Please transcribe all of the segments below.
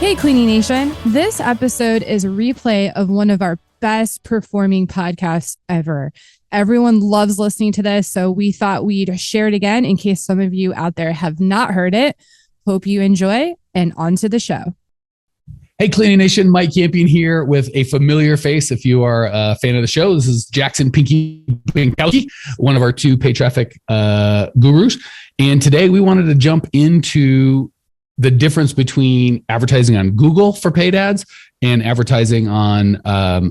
Hey, Cleaning Nation. This episode is a replay of one of our best performing podcasts ever. Everyone loves listening to this, so we thought we'd share it again in case some of you out there have not heard it. Hope you enjoy, and on to the show. Hey, Cleaning Nation, Mike Campion here with a familiar face. If you are a fan of the show, this is Jackson Pinky Binkowski, one of our two paid traffic gurus. And today we wanted to jump into the difference between advertising on Google for paid ads and advertising on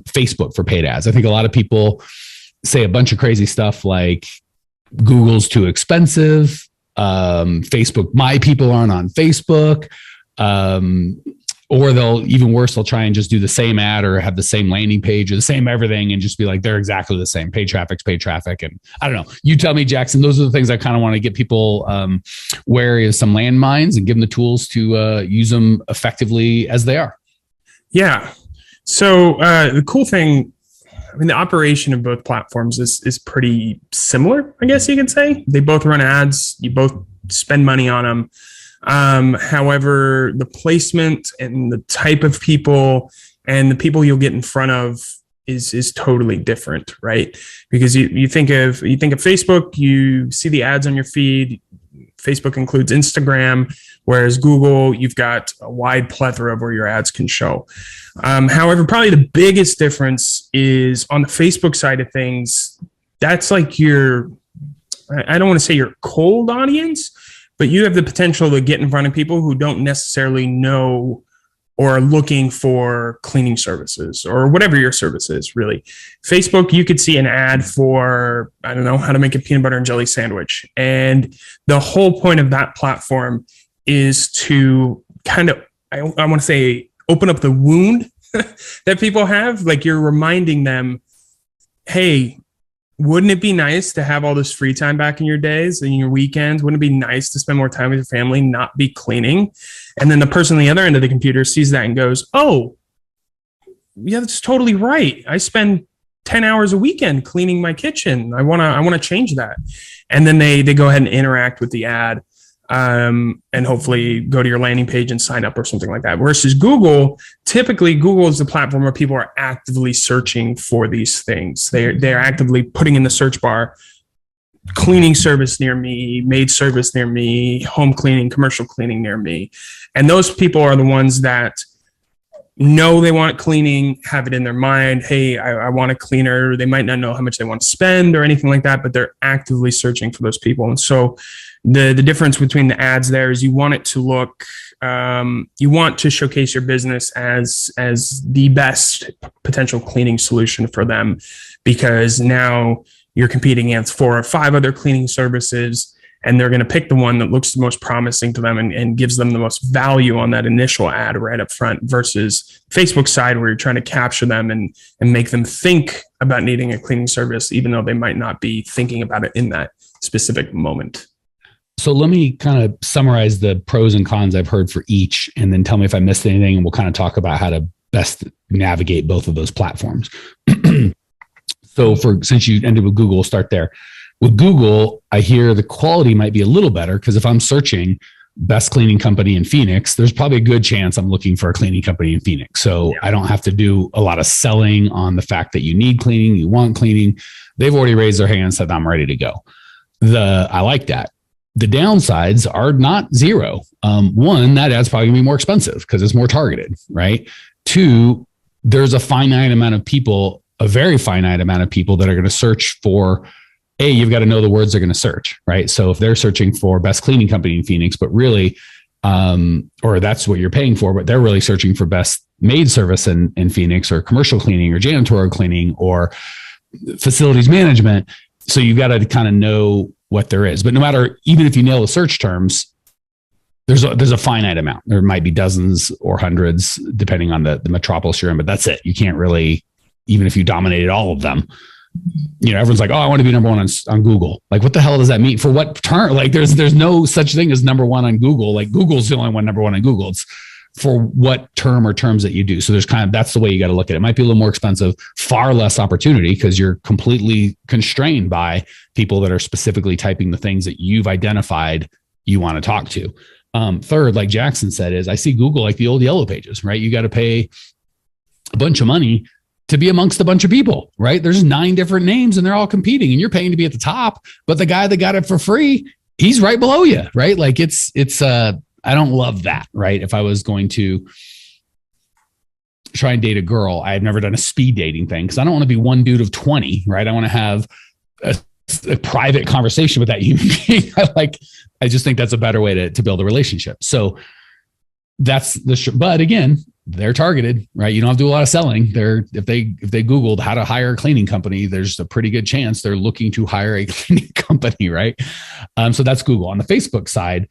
Facebook for paid ads. I think a lot of people say a bunch of crazy stuff like Google's too expensive, Facebook, my people aren't on Facebook, or they'll, even worse, they'll try and just do the same ad or have the same landing page or the same everything and just be like, they're exactly the same. Paid traffic's paid traffic. And I don't know, you tell me, Jackson, those are the things I kind of want to get people wary of, some landmines, and give them the tools to use them effectively as they are. Yeah. So the cool thing, I mean, the operation of both platforms is pretty similar, I guess you could say. They both run ads. You both spend money on them. However, the placement and the type of people and the people you'll get in front of is totally different, right? Because you think of Facebook, you see the ads on your feed. Facebook includes Instagram, whereas Google, you've got a wide plethora of where your ads can show. However, probably the biggest difference is on the Facebook side of things. That's like I don't want to say your cold audience, but you have the potential to get in front of people who don't necessarily know or are looking for cleaning services or whatever your service is, really. Facebook, you could see an ad for, I don't know, how to make a peanut butter and jelly sandwich. And the whole point of that platform is to kind of, I want to say, open up the wound that people have. Like, you're reminding them, hey, wouldn't it be nice to have all this free time back in your days and your weekends? Wouldn't it be nice to spend more time with your family, not be cleaning? And then the person on the other end of the computer sees that and goes, oh, yeah, that's totally right. I spend 10 hours a weekend cleaning my kitchen. I want to change that. And then they go ahead and interact with the ad, and hopefully go to your landing page and sign up or something like that. Versus Google, typically Google is the platform where people are actively searching for these things. They're actively putting in the search bar, cleaning service near me, maid service near me, home cleaning, commercial cleaning near me. And those people are the ones that know they want cleaning, have it in their mind. Hey, I want a cleaner. They might not know how much they want to spend or anything like that, but they're actively searching for those people. And so the difference between the ads there is you want it to look, you want to showcase your business as the best potential cleaning solution for them, because now you're competing against 4 or 5 other cleaning services, and they're going to pick the one that looks the most promising to them and gives them the most value on that initial ad right up front, versus Facebook side where you're trying to capture them and make them think about needing a cleaning service, even though they might not be thinking about it in that specific moment. So let me kind of summarize the pros and cons I've heard for each, and then tell me if I missed anything, and we'll kind of talk about how to best navigate both of those platforms. So since you ended with Google, we'll start there. With Google, I hear the quality might be a little better, because if I'm searching best cleaning company in Phoenix, there's probably a good chance I'm looking for a cleaning company in Phoenix. So yeah, I don't have to do a lot of selling on the fact that you need cleaning, you want cleaning. They've already raised their hand and said, I'm ready to go. I like that. The downsides are not zero. One, that ad's probably gonna be more expensive because it's more targeted, right? 2, there's a finite amount of people, a very finite amount of people that are going to search for, you've got to know the words they're going to search, right? So if they're searching for best cleaning company in Phoenix, but really, or that's what you're paying for, but they're really searching for best maid service in Phoenix, or commercial cleaning, or janitorial cleaning, or facilities management. So you've got to kind of know what there is. But no matter, even if you nail the search terms, there's a finite amount. There might be dozens or hundreds depending on the metropolis you're in, but that's it. You can't really, even if you dominated all of them, everyone's like, oh, I want to be number one on Google. Like, what the hell does that mean? For what term? Like, there's no such thing as number one on Google. Like, Google's the only one number one on Google. It's for what term or terms that you do. So there's that's the way you got to look at it. It might be a little more expensive, far less opportunity, because you're completely constrained by people that are specifically typing the things that you've identified you want to talk to. Third, like Jackson said, is I see Google like the old Yellow Pages, right? You got to pay a bunch of money to be amongst a bunch of people, right? There's 9 different names and they're all competing and you're paying to be at the top, but the guy that got it for free, he's right below you, right? Like it's I don't love that, right? If I was going to try and date a girl, I have never done a speed dating thing because I don't want to be one dude of 20, right? I want to have a private conversation with that human being. I just think that's a better way to build a relationship. So that's but again, they're targeted, right? You don't have to do a lot of selling. If they Googled how to hire a cleaning company, there's a pretty good chance they're looking to hire a cleaning company, right? So that's Google. On the Facebook side,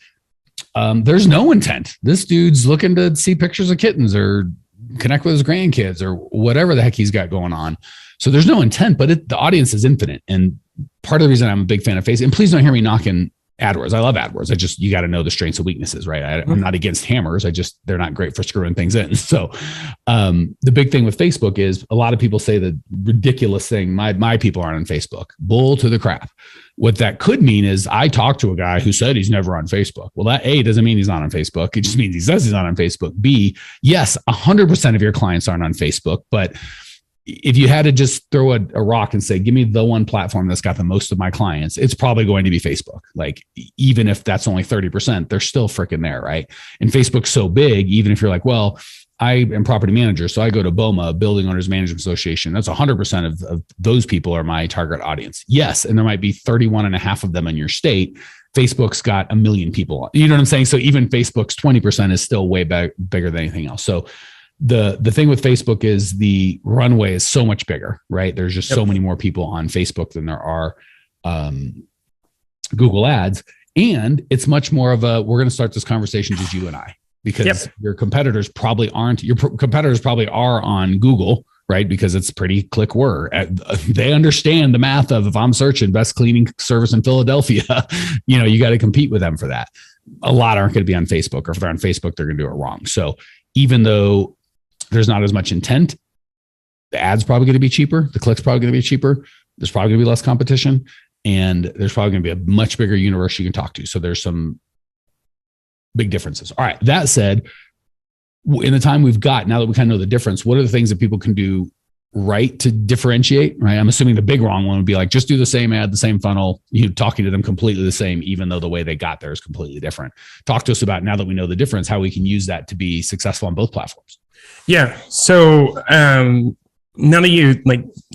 there's no intent. This dude's looking to see pictures of kittens or connect with his grandkids or whatever the heck he's got going on. So there's no intent, but the audience is infinite. And part of the reason I'm a big fan of Facebook, and please don't hear me knocking AdWords. I love AdWords. You got to know the strengths and weaknesses, right? I'm not against hammers. They're not great for screwing things in. So the big thing with Facebook is a lot of people say the ridiculous thing, my people aren't on Facebook. Bull to the crap. What that could mean is I talked to a guy who said he's never on Facebook. Well, that A, doesn't mean he's not on Facebook. It just means he says he's not on Facebook. B, yes, 100% of your clients aren't on Facebook, but if you had to just throw a rock and say, give me the one platform that's got the most of my clients, it's probably going to be Facebook. Like, even if that's only 30%, they're still freaking there, right? And Facebook's so big, even if you're like, well, I am property manager, so I go to BOMA, Building Owners Management Association. That's 100% of those people are my target audience. Yes, and there might be 31 and a half of them in your state. Facebook's got 1 million people. You know what I'm saying? So even Facebook's 20% is still way bigger than anything else. So the thing with Facebook is the runway is so much bigger, right? There's just so many more people on Facebook than there are Google Ads. And it's much more of we're going to start this conversation just you and I, because your competitors probably aren't. Your competitors probably are on Google, right? Because it's pretty click word. They understand the math of, if I'm searching best cleaning service in Philadelphia, you got to compete with them for that. A lot aren't going to be on Facebook, or if they're on Facebook, they're going to do it wrong. So even though there's not as much intent, the ad's probably going to be cheaper. The click's probably going to be cheaper. There's probably going to be less competition, and there's probably going to be a much bigger universe you can talk to. So there's some big differences. All right. That said, in the time we've got, now that we kind of know the difference, what are the things that people can do right to differentiate, right? I'm assuming the big wrong one would be like, just do the same ad, the same funnel, talking to them completely the same, even though the way they got there is completely different. Talk to us about, now that we know the difference, how we can use that to be successful on both platforms. Yeah. So now that you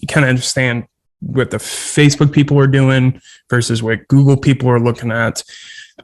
kind of understand what the Facebook people are doing versus what Google people are looking at,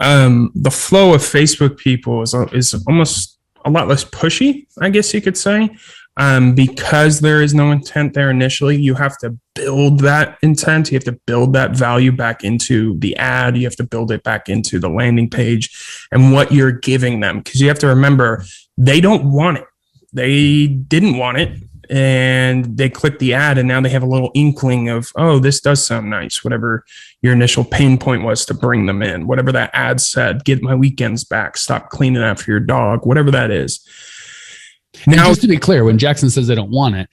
the flow of Facebook people is almost a lot less pushy, I guess you could say. Because there is no intent there initially, you have to build that intent. You have to build that value back into the ad. You have to build it back into the landing page and what you're giving them. Because you have to remember, they don't want it. They didn't want it, and they click the ad, and now they have a little inkling of, oh, this does sound nice. Whatever your initial pain point was to bring them in, whatever that ad said, get my weekends back, stop cleaning after your dog, whatever that is. Now, just to be clear, when Jackson says they don't want it,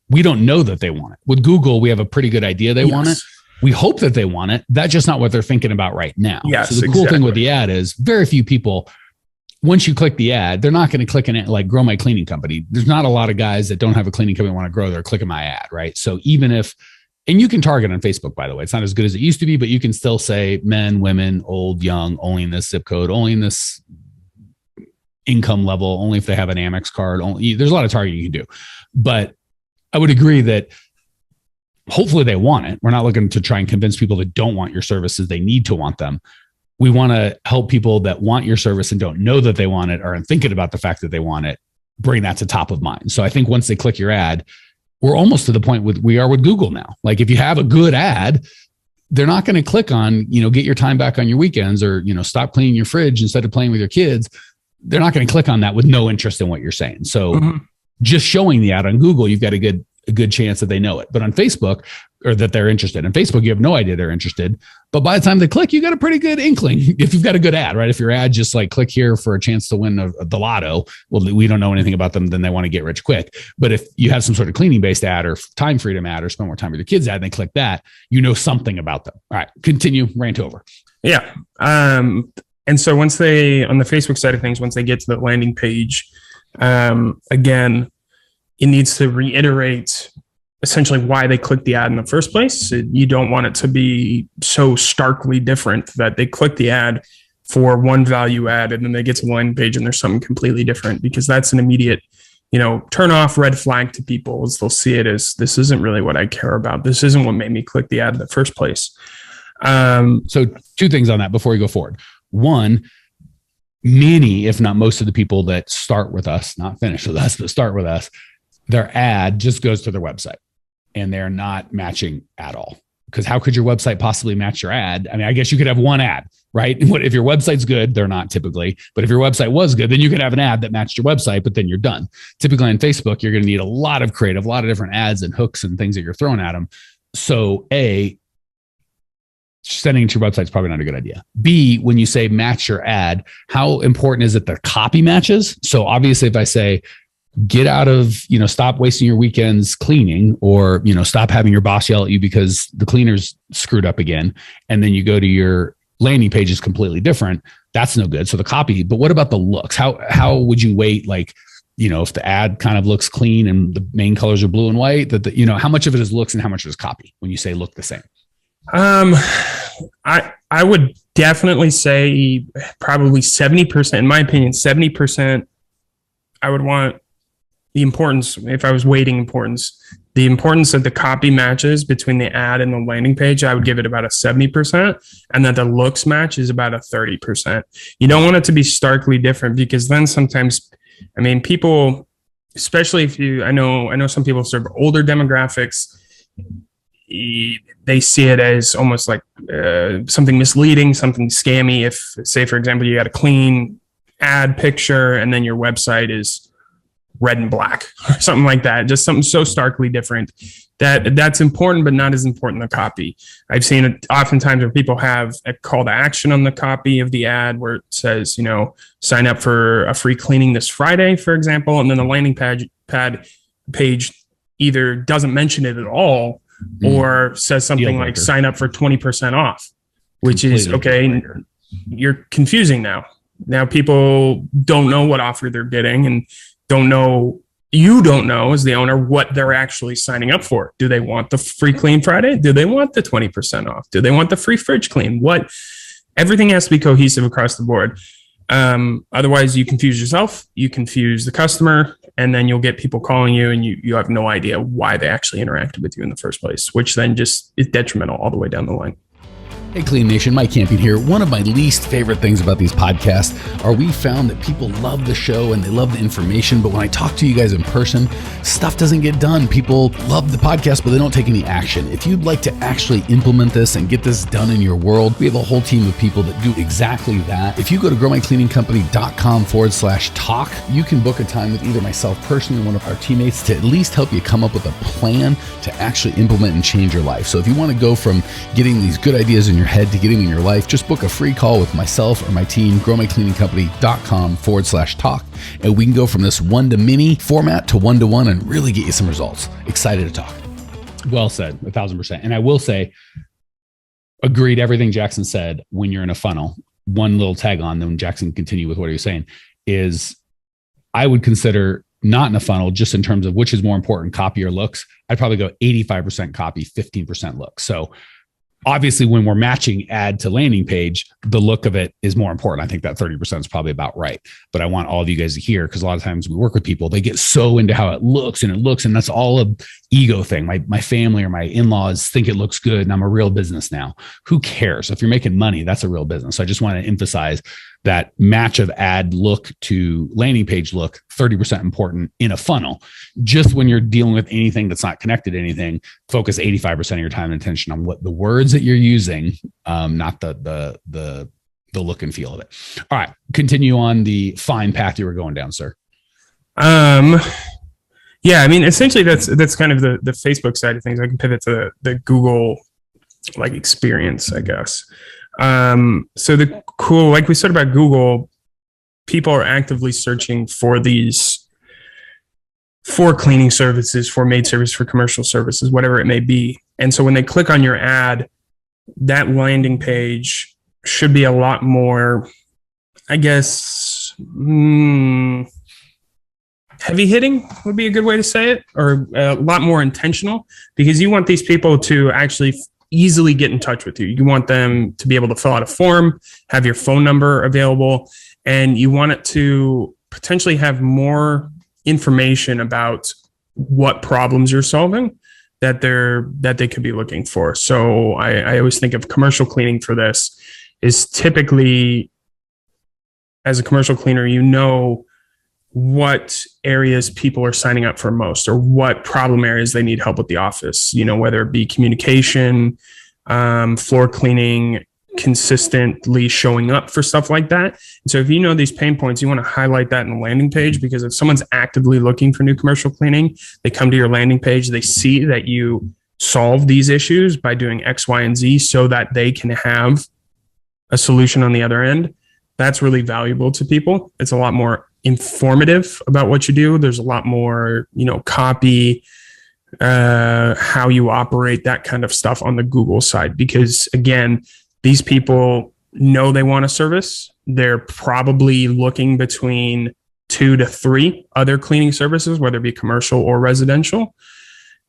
we don't know that they want it. With Google, we have a pretty good idea they want it. We hope that they want it. That's just not what they're thinking about right now. Yes, so the cool thing with the ad is very few people, once you click the ad, they're not going to click in it like grow my cleaning company. There's not a lot of guys that don't have a cleaning company want to grow. They're clicking my ad, right? So even if, and you can target on Facebook, by the way, it's not as good as it used to be, but you can still say men, women, old, young, only in this zip code, only in this income level, only if they have an Amex card. There's a lot of targeting you can do. But I would agree that hopefully they want it. We're not looking to try and convince people that don't want your services they need to want them. We want to help people that want your service and don't know that they want it, or aren't thinking about the fact that they want it, bring that to top of mind. So I think once they click your ad, we're almost to the point we are with Google now. Like, if you have a good ad, they're not going to click on, get your time back on your weekends, or, stop cleaning your fridge instead of playing with your kids. They're not going to click on that with no interest in what you're saying. So just showing the ad on Google, you've got a good chance that they know it. But on Facebook, or that they're interested. On Facebook, you have no idea they're interested. But by the time they click, you got a pretty good inkling if you've got a good ad, right? If your ad just like, click here for a chance to win the lotto, well, we don't know anything about them, then they want to get rich quick. But if you have some sort of cleaning based ad or time freedom ad or spend more time with your kids ad, and they click that, something about them. All right, continue, rant over. Yeah. And so once they, on the Facebook side of things, once they get to the landing page, again, it needs to reiterate essentially why they clicked the ad in the first place. You don't want it to be so starkly different that they click the ad for one value add and then they get to the landing page and there's something completely different, because that's an immediate, turn off red flag to people, as they'll see it as, this isn't really what I care about. This isn't what made me click the ad in the first place. So 2 things on that before we go forward. One, many, if not most of the people that start with us, not finish with us, but start with us, their ad just goes to their website and they're not matching at all. Because how could your website possibly match your ad? I mean, I guess you could have one ad, right? If your website's good, they're not typically, but if your website was good, then you could have an ad that matched your website, but then you're done. Typically on Facebook, you're going to need a lot of creative, a lot of different ads and hooks and things that you're throwing at them. So sending it to your website is probably not a good idea. B, when you say match your ad, how important is it the copy matches? So obviously if I say, get out of, stop wasting your weekends cleaning, or, stop having your boss yell at you because the cleaner's screwed up again, and then you go to your landing page is completely different, that's no good. So the copy, but what about the looks? How would you weight, like, if the ad kind of looks clean and the main colors are blue and white, how much of it is looks and how much is copy when you say look the same? I would definitely say probably 70%, in my opinion, 70%. I would want the importance, if I was weighting importance, the importance of the copy matches between the ad and the landing page, I would give it about a 70%, and that the looks match is about a 30%. You don't want it to be starkly different, because then sometimes, people, especially if I know some people serve older demographics, they see it as almost like something misleading, something scammy. If, say, for example, you got a clean ad picture and then your website is red and black or something like that, just something so starkly different that's important, but not as important the copy. I've seen it oftentimes where people have a call to action on the copy of the ad where it says, sign up for a free cleaning this Friday, for example, and then the landing page either doesn't mention it at all or says something like sign up for 20% off, which completely is okay. You're confusing now. Now people don't know what offer they're getting and you don't know as the owner what they're actually signing up for. Do they want the free clean Friday? Do they want the 20% off? Do they want the free fridge clean? Everything has to be cohesive across the board. Otherwise you confuse yourself, you confuse the customer, and then you'll get people calling you and you have no idea why they actually interacted with you in the first place, which then just is detrimental all the way down the line. Hey, Clean Nation, Mike Campion here. One of my least favorite things about these podcasts are we found that people love the show and they love the information, but when I talk to you guys in person, stuff doesn't get done. People love the podcast, but they don't take any action. If you'd like to actually implement this and get this done in your world, we have a whole team of people that do exactly that. If you go to growmycleaningcompany.com/talk, you can book a time with either myself personally or one of our teammates to at least help you come up with a plan to actually implement and change your life. So if you want to go from getting these good ideas in your head to getting in your life, just book a free call with myself or my team, growmycleaningcompany.com/talk. And we can go from this one-to-many format to one-to-one and really get you some results. Excited to talk. Well said, 1,000%. And I will say, agreed everything Jackson said. When you're in a funnel, one little tag on, then Jackson continue with what he was saying, is I would consider not in a funnel, just in terms of which is more important, copy or looks. I'd probably go 85% copy, 15% looks. So obviously, when we're matching ad to landing page, the look of it is more important. I think that 30% is probably about right. But I want all of you guys to hear, because a lot of times we work with people, they get so into how it looks, and that's all a ego thing. My family or my in-laws think it looks good and I'm a real business now. Who cares? If you're making money, that's a real business. So I just want to emphasize that match of ad look to landing page look, 30% important in a funnel. Just when you're dealing with anything that's not connected to anything, focus 85% of your time and attention on what the words that you're using, not the look and feel of it. All right, continue on the fine path you were going down, sir. Yeah, I mean, essentially that's kind of the Facebook side of things. I can pivot to the Google experience, I guess. So like we said about Google, people are actively searching for cleaning services, for maid service, for commercial services, whatever it may be. And so when they click on your ad, that landing page should be a lot more I guess, heavy hitting would be a good way to say it, or a lot more intentional, because you want these people to actually easily get in touch with you. You want them to be able to fill out a form, have your phone number available, and you want it to potentially have more information about what problems you're solving that they could be looking for. So I always think of commercial cleaning for this is typically, as a commercial cleaner, you know what areas people are signing up for most, or what problem areas they need help with the office, you know, whether it be communication, floor cleaning, consistently showing up for stuff like that. And so if you know these pain points, you want to highlight that in the landing page, because if someone's actively looking for new commercial cleaning, they come to your landing page, they see that you solve these issues by doing X, Y, and Z so that they can have a solution on the other end. That's really valuable to people. It's a lot more informative about what you do. There's a lot more, you know, copy, how you operate, that kind of stuff on the Google side, because again, these people know they want a service. They're probably looking between 2 to 3 other cleaning services, whether it be commercial or residential.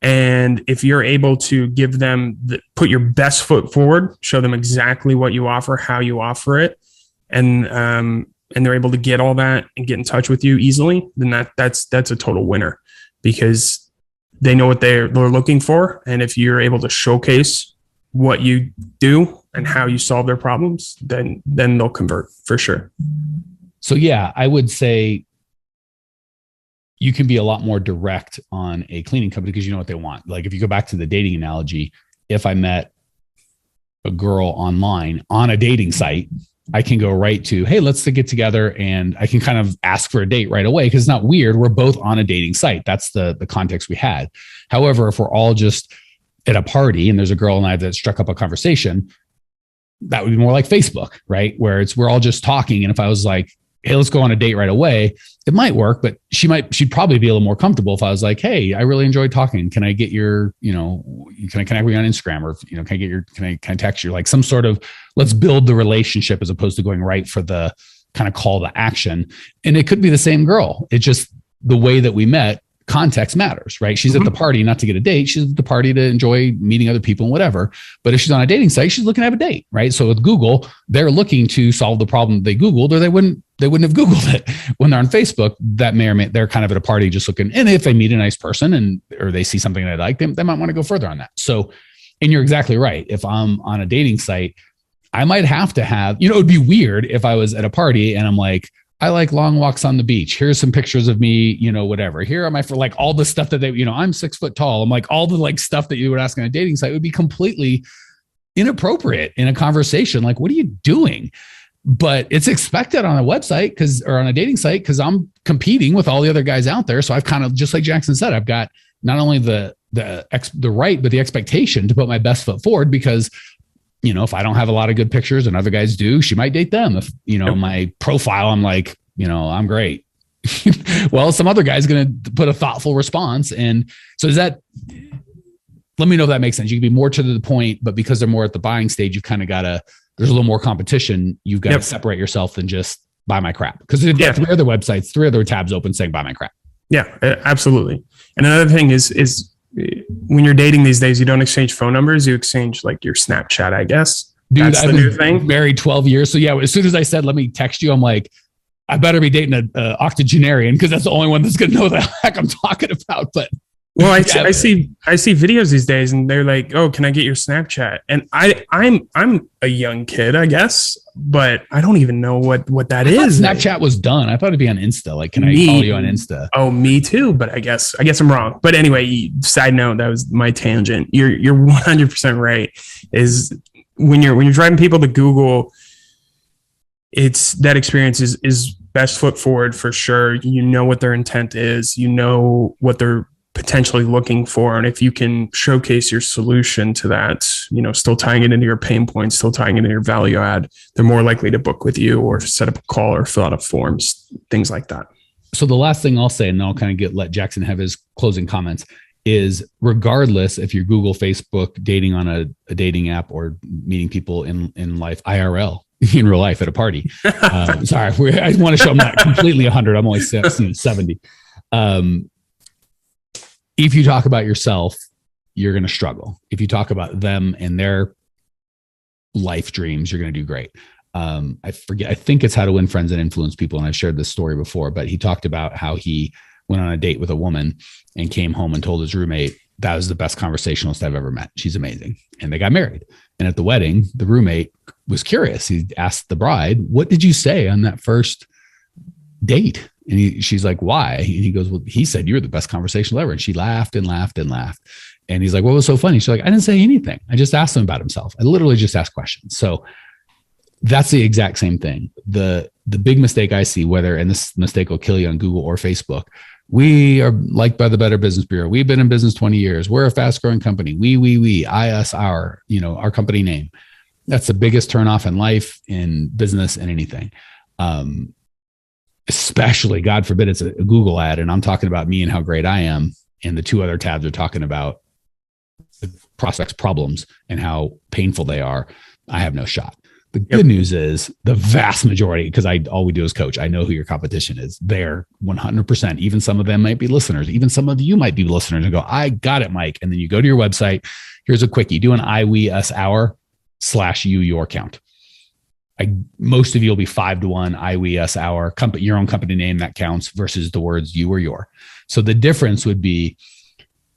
And if you're able to give them, put your best foot forward, show them exactly what you offer, how you offer it, and they're able to get all that and get in touch with you easily, then that's a total winner, because they know what they're looking for. And if you're able to showcase what you do and how you solve their problems, then they'll convert for sure. So yeah, I would say you can be a lot more direct on a cleaning company because you know what they want. Like if you go back to the dating analogy, if I met a girl online on a dating site, I can go right to, hey, let's get together, and I can kind of ask for a date right away because it's not weird. We're both on a dating site. That's the context we had. However, if we're all just at a party and there's a girl and I that struck up a conversation, that would be more like Facebook, right? Where we're all just talking. And if I was like, hey, let's go on a date right away, it might work, but she'd probably be a little more comfortable if I was like, hey, I really enjoyed talking. Can I get your, can I connect with you on Instagram, or, can I text you, like some sort of, let's build the relationship as opposed to going right for the kind of call to action. And it could be the same girl. It's just the way that we met. Context matters, right? She's at the party not to get a date. She's at the party to enjoy meeting other people and whatever. But if she's on a dating site, she's looking to have a date, right? So with Google, they're looking to solve the problem they Googled, or they wouldn't have Googled it. When they're on Facebook, that they're kind of at a party just looking. And if they meet a nice person or they see something they like, they might want to go further on that. So, and you're exactly right. If I'm on a dating site, I might have to have, it would be weird if I was at a party and I'm like, I like long walks on the beach. Here's some pictures of me, whatever. Here am I for like all the stuff that I'm 6 foot tall. I'm like all the like stuff that you would ask on a dating site would be completely inappropriate in a conversation. Like, what are you doing? But it's expected on a website or on a dating site, because I'm competing with all the other guys out there. So I've kind of, just like Jackson said, I've got not only the right, but the expectation to put my best foot forward, because if I don't have a lot of good pictures and other guys do, she might date them. If, my profile, I'm like, I'm great. Well, some other guy's going to put a thoughtful response. And so let me know if that makes sense. You can be more to the point, but because they're more at the buying stage, you've kind of got to, there's a little more competition. You've got to separate yourself than just buy my crap. Because they've got 3 other websites, 3 other tabs open saying buy my crap. Yeah, absolutely. And another thing is when you're dating these days, you don't exchange phone numbers. You exchange like your Snapchat, I guess. Dude, that's the new thing. Married 12 years. So yeah, as soon as I said, let me text you, I'm like, I better be dating an octogenarian, because that's the only one that's going to know the heck I'm talking about. But well, I see videos these days, and they're like, "Oh, can I get your Snapchat?" And I'm a young kid, I guess, but I don't even know what that is. Snapchat was done. I thought it'd be on Insta. Like, can I follow you on Insta? Oh, me too. But I guess I'm wrong. But anyway, side note, that was my tangent. You're 100% right. Is when you're driving people to Google, it's that experience is best foot forward for sure. You know what their intent is. You know what they're potentially looking for. And if you can showcase your solution to that, still tying it into your pain points, still tying it into your value add, they're more likely to book with you or set up a call or fill out a forms, things like that. So the last thing I'll say, and then I'll kind of let Jackson have his closing comments, is regardless if you're Google, Facebook, dating on a dating app, or meeting people in life, IRL, in real life at a party. Sorry, I want to show I'm not completely 100. I'm only 70. If you talk about yourself, you're going to struggle. If you talk about them and their life dreams, you're going to do great. I think it's How to Win Friends and Influence People. And I've shared this story before, but he talked about how he went on a date with a woman and came home and told his roommate, that was the best conversationalist I've ever met. She's amazing. And they got married. And at the wedding, the roommate was curious. He asked the bride, what did you say on that first date? And she's like, why? And he goes, well, he said, you're the best conversational ever. And she laughed and laughed and laughed. And he's like, what was so funny? She's like, I didn't say anything. I just asked him about himself. I literally just asked questions. So that's the exact same thing. The big mistake I see, and this mistake will kill you on Google or Facebook, we are liked by the Better Business Bureau. We've been in business 20 years. We're a fast growing company. We, I, us, our company name. That's the biggest turnoff in life, in business, and anything. Especially, God forbid, it's a Google ad and I'm talking about me and how great I am. And the two other tabs are talking about the prospect's problems and how painful they are. I have no shot. The good news is the vast majority, because all we do is coach. I know who your competition is. They're 100%. Even some of them might be listeners. Even some of you might be listeners and go, I got it, Mike. And then you go to your website. Here's a quickie. Do an I, we, us, our / you, your count. Most of you will be 5-to-1, I, we, us, our, your own company name that counts versus the words you or your. So the difference would be,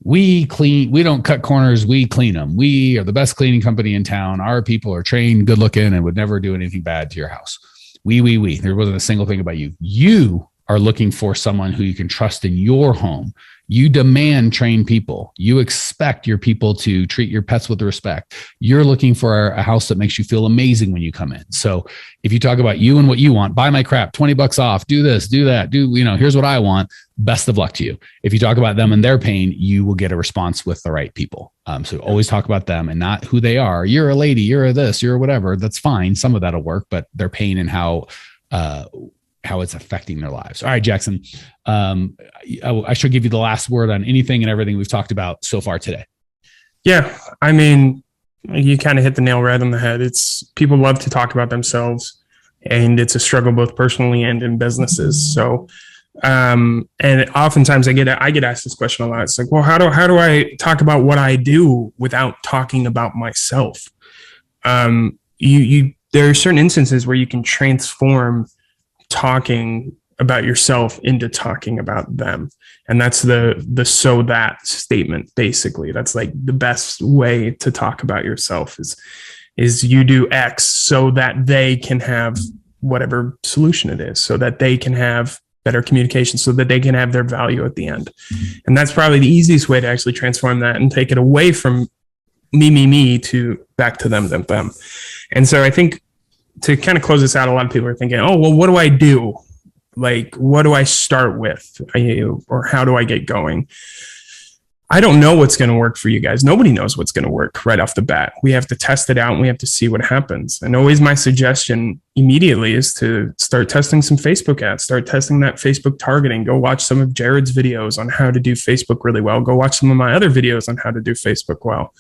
we don't cut corners, we clean them. We are the best cleaning company in town. Our people are trained, good looking, and would never do anything bad to your house. We. There wasn't a single thing about you. You are looking for someone who you can trust in your home. You demand trained people. You expect your people to treat your pets with respect. You're looking for a house that makes you feel amazing when you come in. So if you talk about you and what you want, buy my crap, $20 off, do this, do that, here's what I want. Best of luck to you. If you talk about them and their pain, you will get a response with the right people. So always talk about them and not who they are. You're a lady, you're a this, you're a whatever. That's fine. Some of that'll work, but their pain and how it's affecting their lives. All right, Jackson. I should give you the last word on anything and everything we've talked about so far today. Yeah. I mean, you kind of hit the nail right on the head. It's people love to talk about themselves, and it's a struggle both personally and in businesses. So, and oftentimes I get asked this question a lot. It's like, well, how do I talk about what I do without talking about myself? There are certain instances where you can transform talking about yourself into talking about them. And that's the so that statement. Basically, that's like the best way to talk about yourself is you do X so that they can have whatever solution it is, so that they can have better communication, so that they can have their value at the end. And that's probably the easiest way to actually transform that and take it away from me to back to them. And so I think to kind of close this out, a lot of people are thinking, oh, well, what do I do? Like, what do I start with? Or how do I get going? I don't know what's going to work for you guys. Nobody knows what's going to work right off the bat. We have to test it out and we have to see what happens. And always my suggestion immediately is to start testing some Facebook ads, start testing that Facebook targeting. Go watch some of Jared's videos on how to do Facebook really well. Go watch some of my other videos on how to do Facebook well.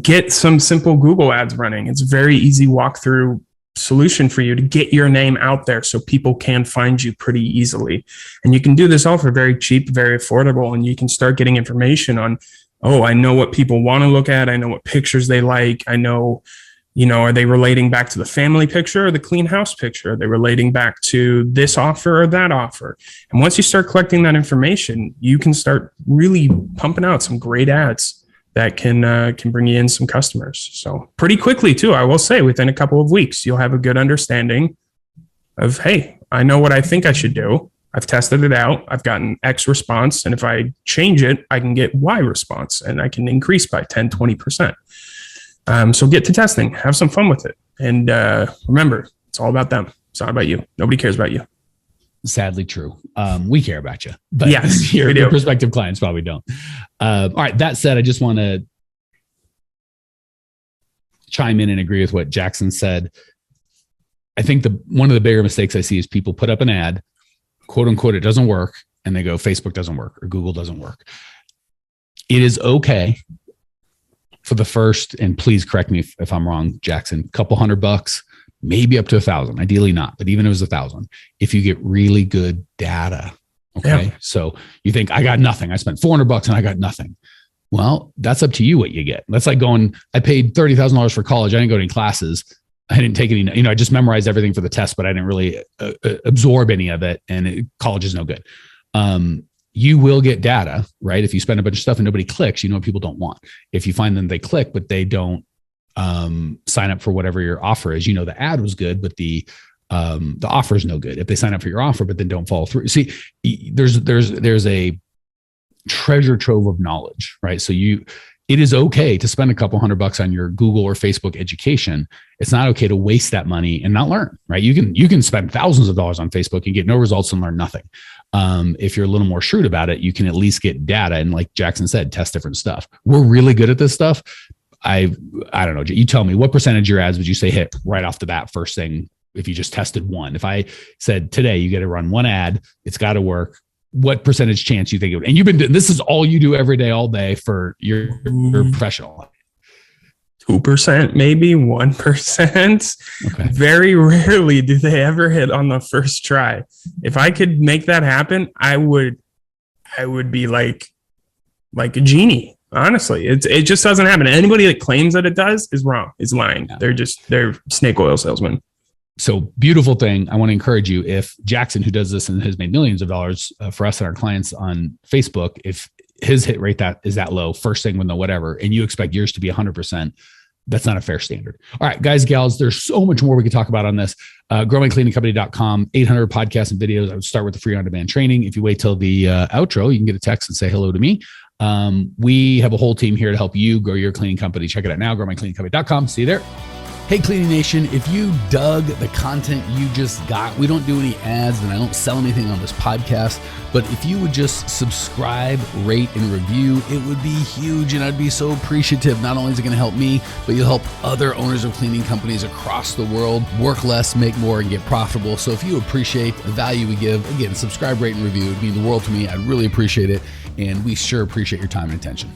Get some simple Google ads running. It's a very easy walkthrough solution for you to get your name out there so people can find you pretty easily. And you can do this all for very cheap, very affordable. And you can start getting information on, I know what people want to look at. I know what pictures they like. I know, are they relating back to the family picture or the clean house picture? Are they relating back to this offer or that offer? And once you start collecting that information, you can start really pumping out some great ads that can bring you in some customers. So pretty quickly too, I will say within a couple of weeks, you'll have a good understanding of, hey, I know what I think I should do. I've tested it out. I've gotten X response. And if I change it, I can get Y response and I can increase by 10, 20%. So get to testing, have some fun with it. And remember, it's all about them. It's not about you. Nobody cares about you. Sadly true. We care about you, but yes, your prospective clients probably don't. All right. That said, I just want to chime in and agree with what Jackson said. I think one of the bigger mistakes I see is people put up an ad, quote unquote, it doesn't work. And they go, Facebook doesn't work or Google doesn't work. It is okay for the first, and please correct me if I'm wrong, Jackson, couple $100, maybe up to 1,000, ideally not, but even if it was 1,000, if you get really good data. Okay. Yeah. So you think I got nothing. I spent $400 and I got nothing. Well, that's up to you what you get. That's like going, I paid $30,000 for college. I didn't go to any classes. I didn't take any, I just memorized everything for the test, but I didn't really absorb any of it. And college is no good. You will get data, right? If you spend a bunch of stuff and nobody clicks, you know what people don't want. If you find them, they click, but they don't sign up for whatever your offer is. You know, the ad was good, but the offer is no good. If they sign up for your offer, but then don't follow through. See, there's a treasure trove of knowledge, right? So it is okay to spend a couple $100 on your Google or Facebook education. It's not okay to waste that money and not learn, right? You can spend thousands of dollars on Facebook and get no results and learn nothing. If you're a little more shrewd about it, you can at least get data. And like Jackson said, test different stuff. We're really good at this stuff. I don't know. You tell me, what percentage of your ads would you say hit right off the bat first thing if you just tested one? If I said today you got to run one ad, it's got to work. What percentage chance you think it would? And you've been doing this is all you do every day, all day for your professional life. 2%, maybe 1%. Okay. Very rarely do they ever hit on the first try. If I could make that happen, I would be like a genie. Honestly, it just doesn't happen. Anybody that claims that it does is wrong. Is lying. Yeah. They're snake oil salesmen. So beautiful thing. I want to encourage you, if Jackson, who does this and has made millions of dollars for us and our clients on Facebook, if his hit rate is that low, first thing with no whatever, and you expect yours to be 100%, that's not a fair standard. All right, guys, gals, there's so much more we could talk about on this. GrowMyCleaningCompany.com, 800 podcasts and videos. I would start with the free on-demand training. If you wait till the outro, you can get a text and say hello to me. We have a whole team here to help you grow your cleaning company. Check it out now, GrowMyCleaningCompany.com. See you there. Hey, Cleaning Nation, if you dug the content you just got, we don't do any ads and I don't sell anything on this podcast, but if you would just subscribe, rate, and review, it would be huge and I'd be so appreciative. Not only is it going to help me, but you'll help other owners of cleaning companies across the world work less, make more, and get profitable. So if you appreciate the value we give, again, subscribe, rate, and review. It would mean the world to me. I'd really appreciate it. And we sure appreciate your time and attention.